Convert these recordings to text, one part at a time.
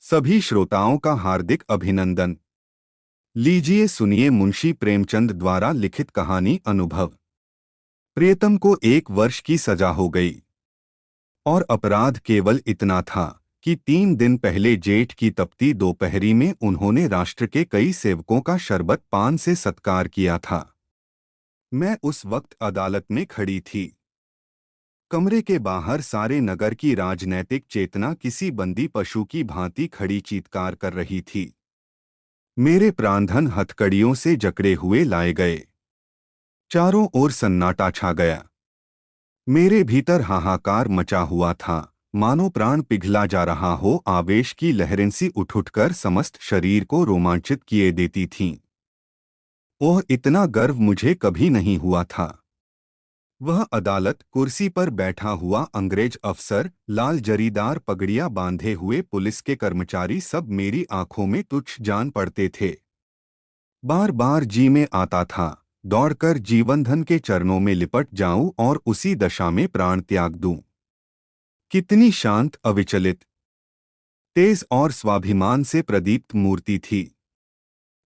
सभी श्रोताओं का हार्दिक अभिनंदन। लीजिए सुनिए मुंशी प्रेमचंद द्वारा लिखित कहानी अनुभव। प्रियतम को 1 वर्ष की सजा हो गई और अपराध केवल इतना था कि 3 दिन पहले जेठ की तपती दोपहरी में उन्होंने राष्ट्र के कई सेवकों का शरबत पान से सत्कार किया था। मैं उस वक्त अदालत में खड़ी थी। कमरे के बाहर सारे नगर की राजनैतिक चेतना किसी बंदी पशु की भांति खड़ी चीत्कार कर रही थी। मेरे प्राणधन हथकड़ियों से जकड़े हुए लाए गए। चारों ओर सन्नाटा छा गया। मेरे भीतर हाहाकार मचा हुआ था, मानो प्राण पिघला जा रहा हो। आवेश की लहरें सी उठ-उठकर समस्त शरीर को रोमांचित किए देती थीं। ओह, इतना गर्व मुझे कभी नहीं हुआ था। वह अदालत, कुर्सी पर बैठा हुआ अंग्रेज अफसर, लाल जरीदार पगड़ियां बांधे हुए पुलिस के कर्मचारी, सब मेरी आंखों में तुच्छ जान पड़ते थे। बार बार जी में आता था दौड़कर जीवनधन के चरणों में लिपट जाऊं और उसी दशा में प्राण त्याग दूं। कितनी शांत, अविचलित, तेज और स्वाभिमान से प्रदीप्त मूर्ति थी।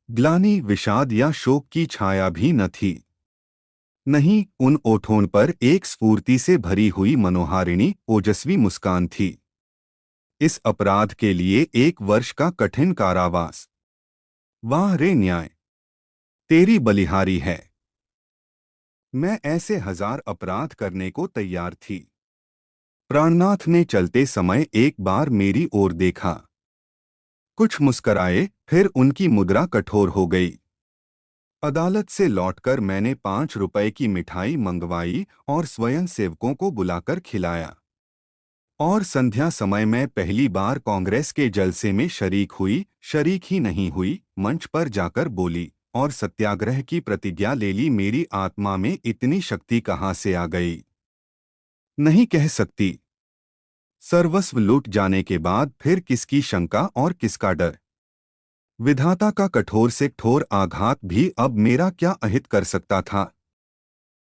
ग्लानि, विषाद या शोक की छाया भी न थी। नहीं, उन ओठों पर एक स्फूर्ति से भरी हुई मनोहारिणी, ओजस्वी मुस्कान थी। इस अपराध के लिए 1 वर्ष का कठिन कारावास। वाह रे न्याय, तेरी बलिहारी है। मैं ऐसे 1000 अपराध करने को तैयार थी। प्राणनाथ ने चलते समय एक बार मेरी ओर देखा, कुछ मुस्कराए, फिर उनकी मुद्रा कठोर हो गई। अदालत से लौटकर मैंने 5 रुपए की मिठाई मंगवाई और स्वयं सेवकों को बुलाकर खिलाया। और संध्या समय मैं पहली बार कांग्रेस के जलसे में शरीक ही नहीं हुई, मंच पर जाकर बोली और सत्याग्रह की प्रतिज्ञा ले ली। मेरी आत्मा में इतनी शक्ति कहाँ से आ गई, नहीं कह सकती। सर्वस्व लूट जाने के बाद फिर किसकी शंका और किसका डर। विधाता का कठोर से कठोर आघात भी अब मेरा क्या अहित कर सकता था।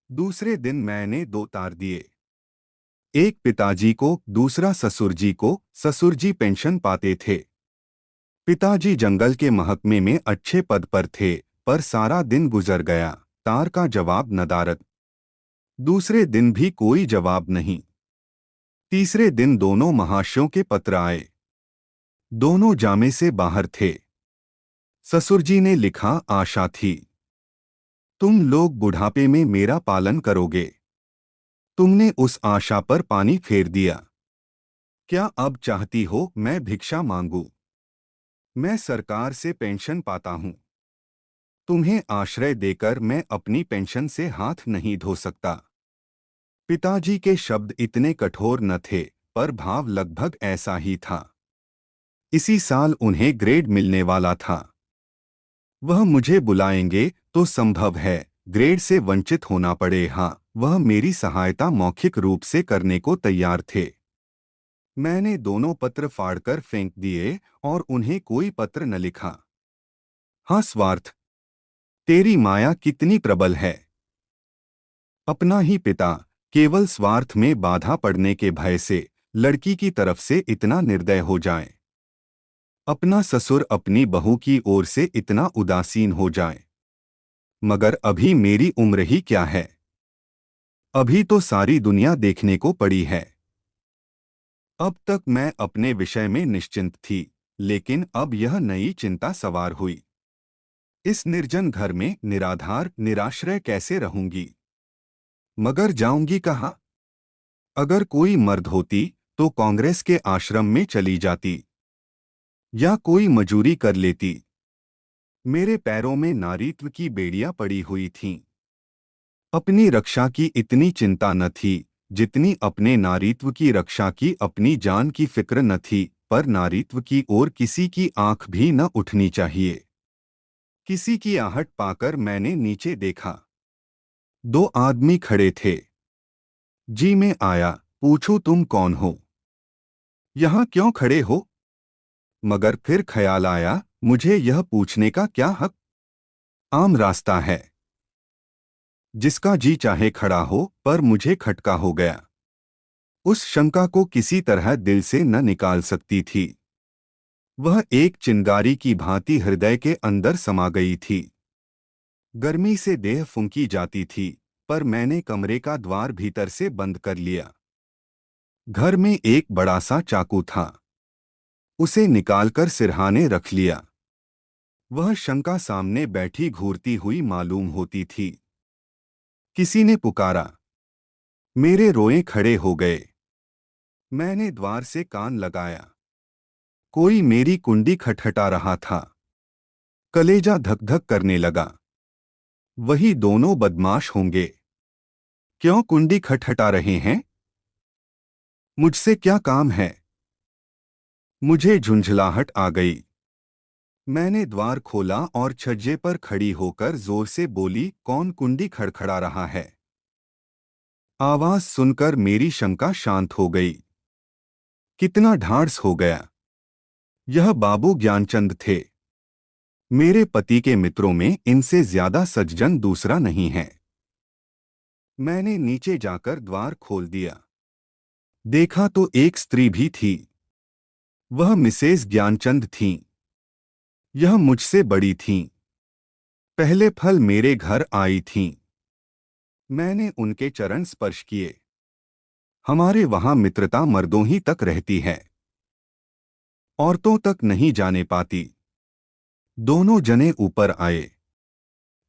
दूसरे दिन मैंने 2 तार दिए, एक पिताजी को, दूसरा ससुर जी को। ससुर जी पेंशन पाते थे। पिताजी जंगल के महकमे में अच्छे पद पर थे, पर सारा दिन गुजर गया, तार का जवाब नदारद। दूसरे दिन भी कोई जवाब नहीं। तीसरे दिन दोनों महाशयों के पत्र आए। दोनों जामे से बाहर थे। ससुर जी ने लिखा, आशा थी तुम लोग बुढ़ापे में मेरा पालन करोगे। तुमने उस आशा पर पानी फेर दिया। क्या अब चाहती हो मैं भिक्षा मांगू? मैं सरकार से पेंशन पाता हूं। तुम्हें आश्रय देकर मैं अपनी पेंशन से हाथ नहीं धो सकता। पिताजी के शब्द इतने कठोर न थे, पर भाव लगभग ऐसा ही था। इसी साल उन्हें ग्रेड मिलने वाला था। वह मुझे बुलाएंगे तो संभव है ग्रेड से वंचित होना पड़े। हाँ, वह मेरी सहायता मौखिक रूप से करने को तैयार थे। मैंने दोनों पत्र फाड़कर फेंक दिए और उन्हें कोई पत्र न लिखा। हाँ स्वार्थ, तेरी माया कितनी प्रबल है। अपना ही पिता केवल स्वार्थ में बाधा पड़ने के भय से लड़की की तरफ से इतना निर्दय हो जाए। अपना ससुर अपनी बहू की ओर से इतना उदासीन हो जाए। मगर अभी मेरी उम्र ही क्या है। अभी तो सारी दुनिया देखने को पड़ी है। अब तक मैं अपने विषय में निश्चिंत थी, लेकिन अब यह नई चिंता सवार हुई। इस निर्जन घर में निराधार, निराश्रय कैसे रहूंगी? मगर जाऊंगी कहाँ? अगर कोई मर्द होती तो कांग्रेस के आश्रम में चली जाती या कोई मजूरी कर लेती। मेरे पैरों में नारीत्व की बेड़ियां पड़ी हुई थीं। अपनी रक्षा की इतनी चिंता न थी जितनी अपने नारीत्व की रक्षा की। अपनी जान की फिक्र न थी, पर नारीत्व की ओर किसी की आंख भी न उठनी चाहिए। किसी की आहट पाकर मैंने नीचे देखा। 2 आदमी खड़े थे। जी में आया, पूछूं तुम कौन हो? यहाँ क्यों खड़े हो? मगर फिर ख्याल आया, मुझे यह पूछने का क्या हक? आम रास्ता है, जिसका जी चाहे खड़ा हो, पर मुझे खटका हो गया। उस शंका को किसी तरह दिल से न निकाल सकती थी। वह एक चिंगारी की भांति हृदय के अंदर समा गई थी। गर्मी से देह फूंकी जाती थी, पर मैंने कमरे का द्वार भीतर से बंद कर लिया। घर में एक बड़ा सा चाकू था। उसे निकालकर सिरहाने रख लिया। वह शंका सामने बैठी घूरती हुई मालूम होती थी। किसी ने पुकारा। मेरे रोए खड़े हो गए। मैंने द्वार से कान लगाया। कोई मेरी कुंडी खटखटा रहा था। कलेजा धक धक करने लगा। वही दोनों बदमाश होंगे। क्यों कुंडी खटखटा रहे हैं? मुझसे क्या काम है? मुझे झुंझलाहट आ गई। मैंने द्वार खोला और छज्जे पर खड़ी होकर जोर से बोली, कौन कुंडी खड़खड़ा रहा है? आवाज सुनकर मेरी शंका शांत हो गई। कितना ढाढ़स हो गया। यह बाबू ज्ञानचंद थे। मेरे पति के मित्रों में इनसे ज्यादा सज्जन दूसरा नहीं है। मैंने नीचे जाकर द्वार खोल दिया। देखा तो एक स्त्री भी थी। वह मिसेज ज्ञानचंद थीं। यह मुझसे बड़ी थीं। पहले फल मेरे घर आई थीं। मैंने उनके चरण स्पर्श किए। हमारे वहां मित्रता मर्दों ही तक रहती है, औरतों तक नहीं जाने पाती। दोनों जने ऊपर आए।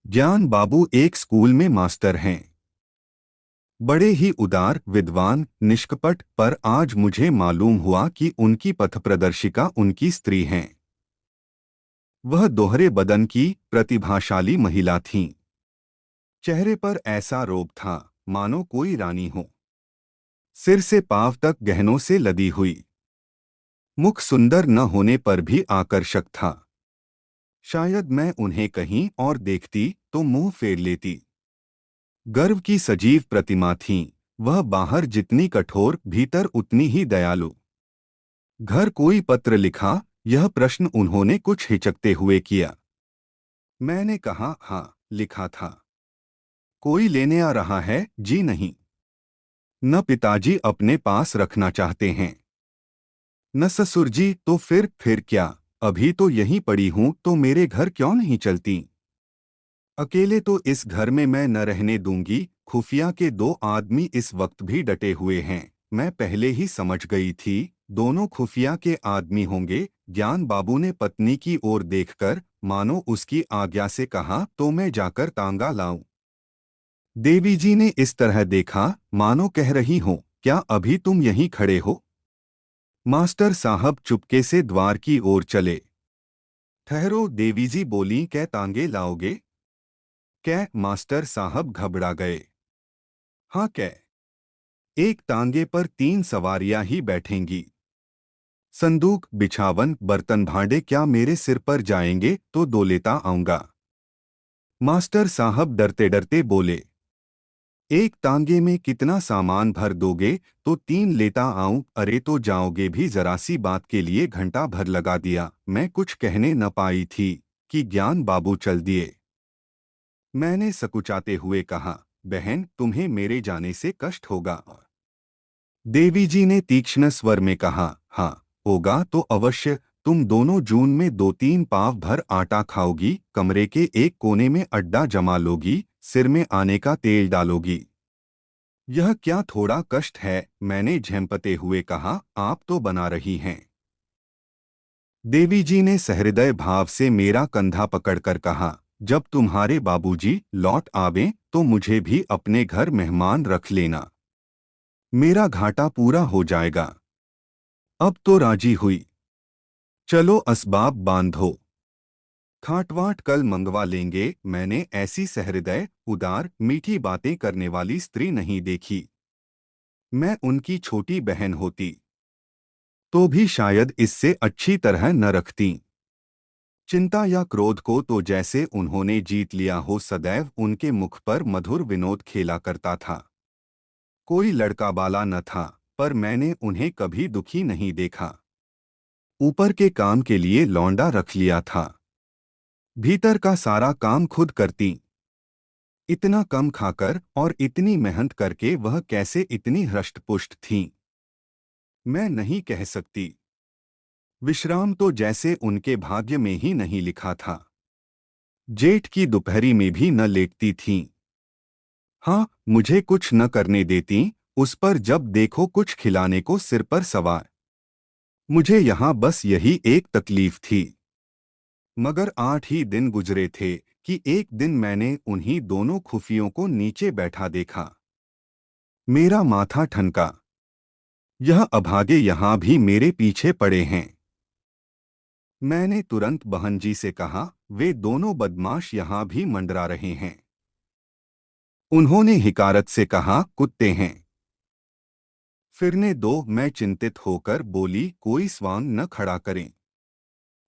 ज्ञान बाबू एक स्कूल में मास्टर हैं। बड़े ही उदार, विद्वान, निष्कपट, पर आज मुझे मालूम हुआ कि उनकी पथप्रदर्शिका उनकी स्त्री हैं। वह दोहरे बदन की प्रतिभाशाली महिला थीं। चेहरे पर ऐसा रोब था मानो कोई रानी हो। सिर से पांव तक गहनों से लदी हुई। मुख सुंदर न होने पर भी आकर्षक था। शायद मैं उन्हें कहीं और देखती तो मुंह फेर लेती। गर्व की सजीव प्रतिमा थीं। वह बाहर जितनी कठोर, भीतर उतनी ही दयालु। घर कोई पत्र लिखा? यह प्रश्न उन्होंने कुछ हिचकते हुए किया। मैंने कहा, हाँ, लिखा था। कोई लेने आ रहा है? जी नहीं। न पिताजी अपने पास रखना चाहते हैं, न ससुर जी। तो फिर क्या? अभी तो यहीं पड़ी हूं, तो मेरे घर क्यों नहीं चलती? अकेले तो इस घर में मैं न रहने दूंगी। खुफिया के दो आदमी इस वक्त भी डटे हुए हैं। मैं पहले ही समझ गई थी दोनों खुफिया के आदमी होंगे। ज्ञान बाबू ने पत्नी की ओर देखकर मानो उसकी आज्ञा से कहा, तो मैं जाकर तांगा लाऊं। देवी जी ने इस तरह देखा मानो कह रही हो, क्या अभी तुम यहीं खड़े हो? मास्टर साहब चुपके से द्वार की ओर चले। ठहरो, देवी जी बोली, कै तांगे लाओगे? कै? मास्टर साहब घबरा गए। हाँ, कै। एक तांगे पर 3 सवारियां ही बैठेंगी। संदूक, बिछावन, बर्तन भांडे क्या मेरे सिर पर जाएंगे? तो 2 लेता आऊंगा। मास्टर साहब डरते डरते बोले, एक तांगे में कितना सामान भर दोगे? तो 3 लेता आऊं। अरे तो जाओगे भी जरा सी बात के लिए घंटा भर लगा दिया। मैं कुछ कहने न पाई थी कि ज्ञान बाबू चल दिए। मैंने सकुचाते हुए कहा, बहन, तुम्हें मेरे जाने से कष्ट होगा। देवी जी ने तीक्ष्ण स्वर में कहा, हाँ, होगा तो अवश्य। तुम दोनों जून में 2-3 पाव भर आटा खाओगी, कमरे के एक कोने में अड्डा जमा लोगी, सिर में आने का तेल डालोगी। यह क्या थोड़ा कष्ट है? मैंने झेंपते हुए कहा, आप तो बना रही हैं। देवी जी ने सहृदय भाव से मेरा कंधा पकड़कर कहा, जब तुम्हारे बाबूजी लौट आवें तो मुझे भी अपने घर मेहमान रख लेना। मेरा घाटा पूरा हो जाएगा। अब तो राजी हुई। चलो असबाब बांधो। खाटवाट कल मंगवा लेंगे। मैंने ऐसी सहृदय, उदार, मीठी बातें करने वाली स्त्री नहीं देखी। मैं उनकी छोटी बहन होती तो भी शायद इससे अच्छी तरह न रखती। चिंता या क्रोध को तो जैसे उन्होंने जीत लिया हो। सदैव उनके मुख पर मधुर विनोद खेला करता था। कोई लड़का बाला न था, पर मैंने उन्हें कभी दुखी नहीं देखा। ऊपर के काम के लिए लौंडा रख लिया था। भीतर का सारा काम खुद करती। इतना कम खाकर और इतनी मेहनत करके वह कैसे इतनी हृष्टपुष्ट थीं? मैं नहीं कह सकती। विश्राम तो जैसे उनके भाग्य में ही नहीं लिखा था। जेठ की दोपहरी में भी न लेटती थीं। हाँ, मुझे कुछ न करने देती, उस पर जब देखो कुछ खिलाने को सिर पर सवार। मुझे यहाँ बस यही एक तकलीफ थी। मगर 8 ही दिन गुजरे थे कि एक दिन मैंने उन्हीं दोनों खुफियों को नीचे बैठा देखा। मेरा माथा ठनका। यह अभागे यहाँ भी मेरे पीछे पड़े हैं। मैंने तुरंत बहन जी से कहा, वे दोनों बदमाश यहाँ भी मंडरा रहे हैं। उन्होंने हिकारत से कहा, कुत्ते हैं। फिरने दो। मैं चिंतित होकर बोली, कोई स्वांग न खड़ा करें।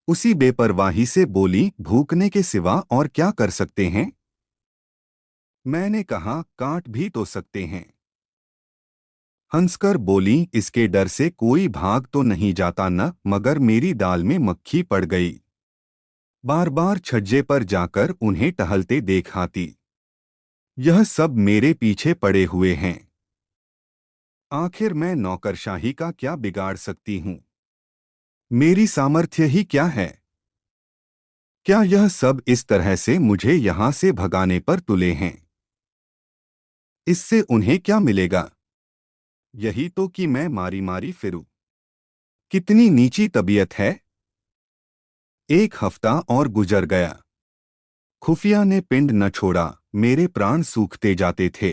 उसी बेपरवाही से बोली, भूखने के सिवा और क्या कर सकते हैं? मैंने कहा, काट भी तो सकते हैं। हंसकर बोली, इसके डर से कोई भाग तो नहीं जाता न, मगर मेरी दाल में मक्खी पड़ गई। बार बार छज्जे पर जाकर उन्हें टहलते देख आती। यह सब मेरे पीछे पड़े हुए हैं। आखिर मैं नौकरशाही का क्या बिगाड़ सकती हूँ? मेरी सामर्थ्य ही क्या है? क्या यह सब इस तरह से मुझे यहाँ से भगाने पर तुले हैं? इससे उन्हें क्या मिलेगा? यही तो कि मैं मारी मारी फिरूं। कितनी नीची तबीयत है। 1 हफ्ता और गुजर गया। खुफिया ने पिंड न छोड़ा, मेरे प्राण सूखते जाते थे।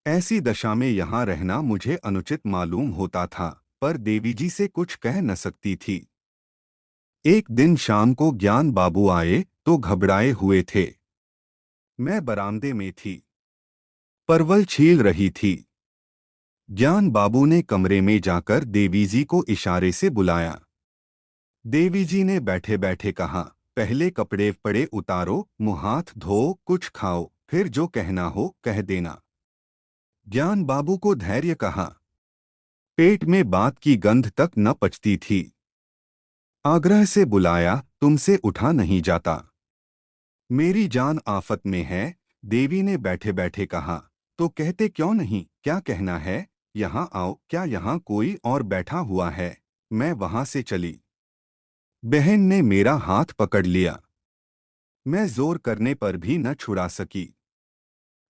ऐसी दशा में यहाँ रहना मुझे अनुचित मालूम होता था, पर देवी जी से कुछ कह न सकती थी। एक दिन शाम को ज्ञान बाबू आए तो घबराए हुए थे। मैं बरामदे में थी, परवल छील रही थी। ज्ञान बाबू ने कमरे में जाकर देवी जी को इशारे से बुलाया। देवी जी ने बैठे बैठे कहा, पहले कपड़े पड़े उतारो, मुँह हाथ धो, कुछ खाओ, फिर जो कहना हो कह देना। ज्ञान बाबू को धैर्य कहा। पेट में बात की गंध तक न पचती थी। आग्रह से बुलाया, तुमसे उठा नहीं जाता। मेरी जान आफत में है। देवी ने बैठे बैठे कहा, तो कहते क्यों नहीं, क्या कहना है? यहाँ आओ। क्या यहाँ कोई और बैठा हुआ है? मैं वहां से चली। बहन ने मेरा हाथ पकड़ लिया। मैं जोर करने पर भी न छुड़ा सकी।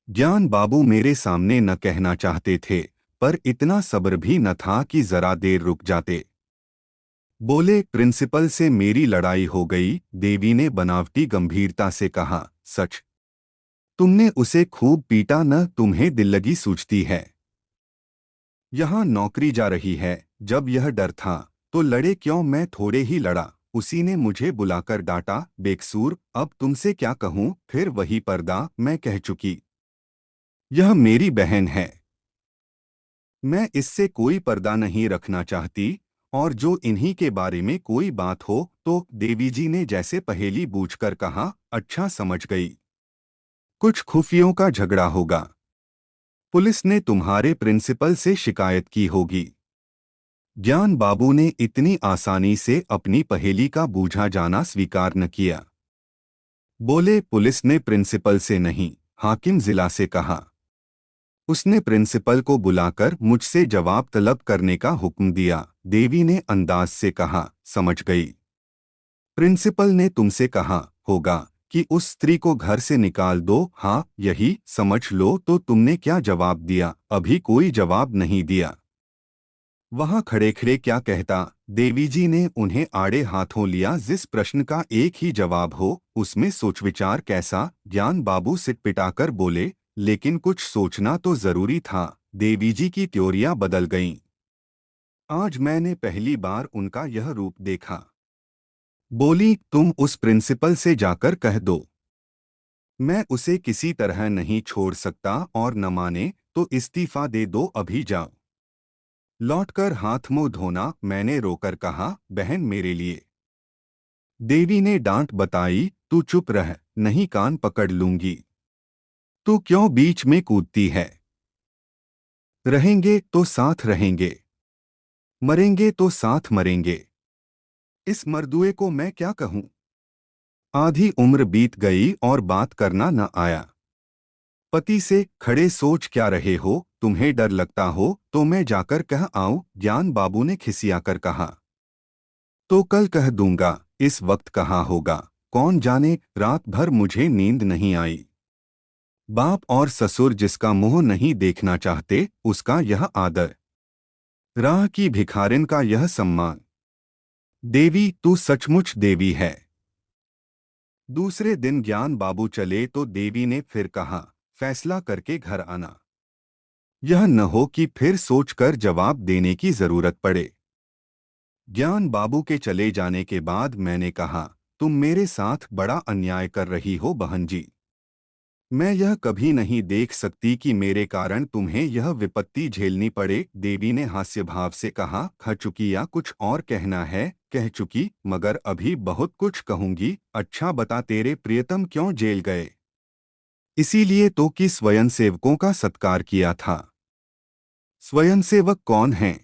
ज्ञान बाबू मेरे सामने न कहना चाहते थे, पर इतना सब्र भी न था कि जरा देर रुक जाते। बोले, प्रिंसिपल से मेरी लड़ाई हो गई। देवी ने बनावटी गंभीरता से कहा, सच? तुमने उसे खूब पीटा न? तुम्हें दिल लगी सूझती है। यहाँ नौकरी जा रही है। जब यह डर था तो लड़े क्यों? मैं थोड़े ही लड़ा। उसी ने मुझे बुलाकर डांटा, बेकसूर। अब तुमसे क्या कहूँ? फिर वही पर्दा, मैं कह चुकी। यह मेरी बहन है। मैं इससे कोई पर्दा नहीं रखना चाहती। और जो इन्हीं के बारे में कोई बात हो तो देवी जी ने जैसे पहेली बूझकर कहा, अच्छा समझ गई। कुछ खुफियों का झगड़ा होगा। पुलिस ने तुम्हारे प्रिंसिपल से शिकायत की होगी। ज्ञान बाबू ने इतनी आसानी से अपनी पहेली का बूझा जाना स्वीकार न किया। बोले, पुलिस ने प्रिंसिपल से नहीं, हाकिम जिला से कहा। उसने प्रिंसिपल को बुलाकर मुझसे जवाब तलब करने का हुक्म दिया। देवी ने अंदाज से कहा, समझ गई। प्रिंसिपल ने तुमसे कहा होगा कि उस स्त्री को घर से निकाल दो। हाँ, यही समझ लो। तो तुमने क्या जवाब दिया? अभी कोई जवाब नहीं दिया। वहां खड़े खड़े क्या कहता? देवी जी ने उन्हें आड़े हाथों लिया। जिस प्रश्न का एक ही जवाब हो उसमें सोच विचार कैसा? ज्ञान बाबू सिटपिटाकर बोले, लेकिन कुछ सोचना तो जरूरी था। देवी जी की त्योरियां बदल गईं। आज मैंने पहली बार उनका यह रूप देखा। बोली, तुम उस प्रिंसिपल से जाकर कह दो। मैं उसे किसी तरह नहीं छोड़ सकता, और न माने तो इस्तीफा दे दो, अभी जाओ। लौटकर हाथ मुंह धोना। मैंने रोकर कहा, बहन मेरे लिए। देवी ने डांट बताई, तू चुप रह, नहीं कान पकड़ लूंगी। तू क्यों बीच में कूदती है? रहेंगे तो साथ रहेंगे, मरेंगे तो साथ मरेंगे। इस मर्दुए को मैं क्या कहूं? आधी उम्र बीत गई और बात करना न आया। पति से खड़े सोच क्या रहे हो? तुम्हें डर लगता हो तो मैं जाकर कह आऊं? ज्ञान बाबू ने खिसियाकर कहा। तो कल कह दूंगा, इस वक्त कहाँ होगा, कौन जाने। रात भर मुझे नींद नहीं आई। बाप और ससुर जिसका मुंह नहीं देखना चाहते, उसका यह आदर, राह की भिखारिन का यह सम्मान। देवी तू सचमुच देवी है। दूसरे दिन ज्ञान बाबू चले तो देवी ने फिर कहा, फैसला करके घर आना। यह न हो कि फिर सोचकर जवाब देने की जरूरत पड़े। ज्ञान बाबू के चले जाने के बाद मैंने कहा, तुम मेरे साथ बड़ा अन्याय कर रही हो बहन जी। मैं यह कभी नहीं देख सकती कि मेरे कारण तुम्हें यह विपत्ति झेलनी पड़े। देवी ने हास्य भाव से कहा, कह चुकी या कुछ और कहना है? कह चुकी, मगर अभी बहुत कुछ कहूंगी। अच्छा बता, तेरे प्रियतम क्यों जेल गए? इसीलिए तो कि स्वयंसेवकों का सत्कार किया था। स्वयंसेवक कौन हैं?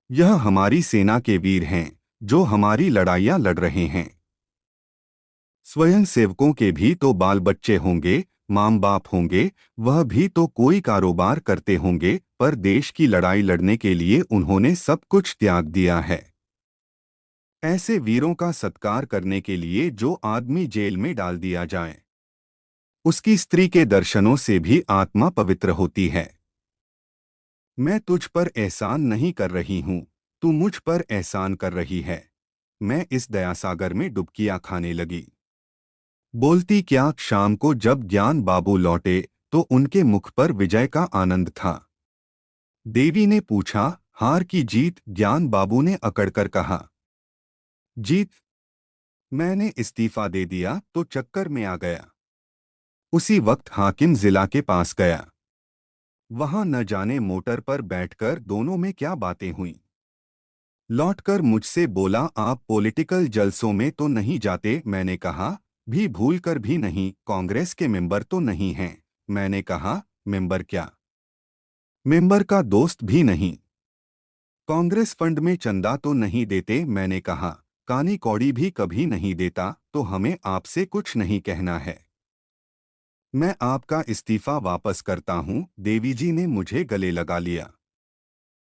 यह हमारी सेना के वीर हैं, जो हमारी लड़ाइयां लड़ रहे हैं। स्वयंसेवकों के भी तो बाल बच्चे होंगे, माम बाप होंगे, वह भी तो कोई कारोबार करते होंगे, पर देश की लड़ाई लड़ने के लिए उन्होंने सब कुछ त्याग दिया है। ऐसे वीरों का सत्कार करने के लिए जो आदमी जेल में डाल दिया जाए, उसकी स्त्री के दर्शनों से भी आत्मा पवित्र होती है। मैं तुझ पर एहसान नहीं कर रही हूँ, तू मुझ पर एहसान कर रही है। मैं इस दयासागर में डुबकियां खाने लगी। बोलती क्या। शाम को जब ज्ञान बाबू लौटे तो उनके मुख पर विजय का आनंद था। देवी ने पूछा, हार की जीत? ज्ञान बाबू ने अकड़कर कहा, जीत? मैंने इस्तीफा दे दिया तो चक्कर में आ गया। उसी वक्त हाकिम जिला के पास गया। वहां न जाने मोटर पर बैठकर दोनों में क्या बातें हुईं। लौटकर मुझसे बोला, आप पॉलिटिकल जलसों में तो नहीं जाते? मैंने कहा, भी भूल कर भी नहीं। कांग्रेस के मेंबर तो नहीं हैं? मैंने कहा, मेंबर क्या, मेंबर का दोस्त भी नहीं। कांग्रेस फंड में चंदा तो नहीं देते? मैंने कहा, कानी कौड़ी भी कभी नहीं देता, तो हमें आपसे कुछ नहीं कहना है। मैं आपका इस्तीफा वापस करता हूं। देवी जी ने मुझे गले लगा लिया।